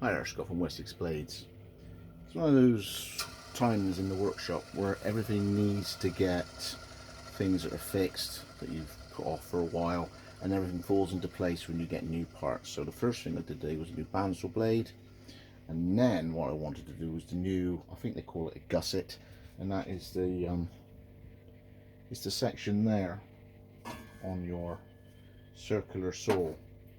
Hi there, Scott from Wessex Blades. It's one of those times in the workshop where everything needs to get things that are fixed that you've put off for a while, and everything falls into place when you get new parts. So the first thing I did today was a new bandsaw blade, and then what I wanted to do was the new, I think they call it a gusset, and that is it's the section there on your circular saw.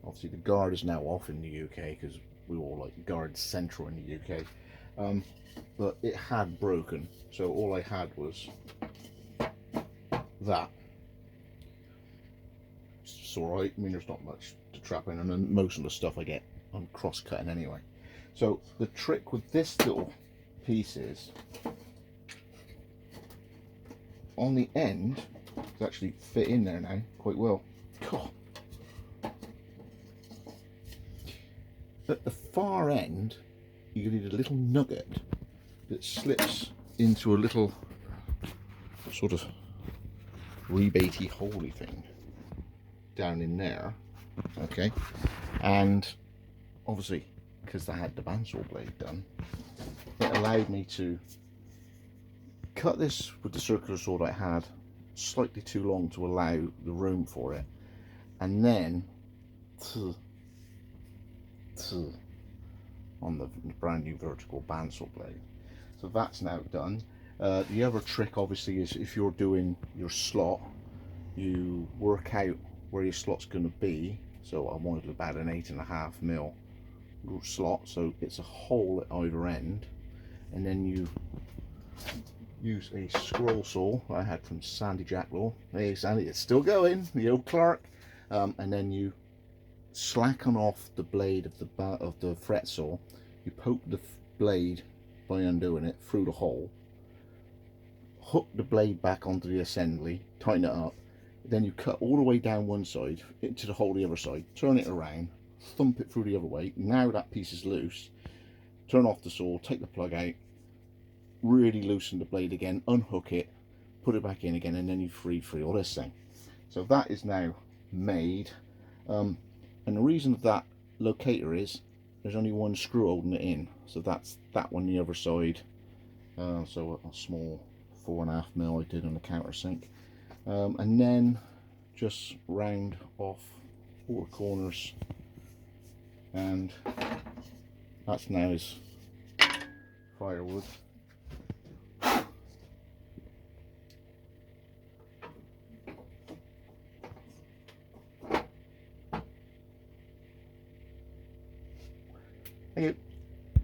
Obviously the guard is now off in the UK because we all like guard central in the UK, but it had broken, so all I had was that. It's alright, I mean there's not much to trap in, and then most of the stuff I get I'm cross-cutting anyway. So the trick with this little piece is on the end, it's actually fit in there now quite well. God. At the far end, you need a little nugget that slips into a little sort of rebatey holey thing down in there, okay? And obviously, because I had the bandsaw blade done, it allowed me to cut this with the circular saw that I had slightly too long to allow the room for it, and then on the brand new vertical bandsaw blade. So that's now done. The other trick obviously is if you're doing your slot, you work out where your slot's going to be. So I wanted about an 8.5mm slot, so it's a hole at either end, and then you use a scroll saw I had from Sandy Jacklaw. Hey Sandy, it's still going, the old Clark. And then you slacken off the blade of the fret saw. You poke the blade by undoing it through the hole, hook the blade back onto the assembly, tighten it up, then you cut all the way down one side into the hole the other side, turn it around, thump it through the other way. Now that piece is loose, turn off the saw, take the plug out, really loosen the blade again, unhook it, put it back in again, and then you free all this thing. So that is now made. And the reason of that locator is there's only one screw holding it in, so that's that one the other side. So a small 4.5mm I did on the countersink, and then just round off all the corners, and that's now his firewood. Thank you.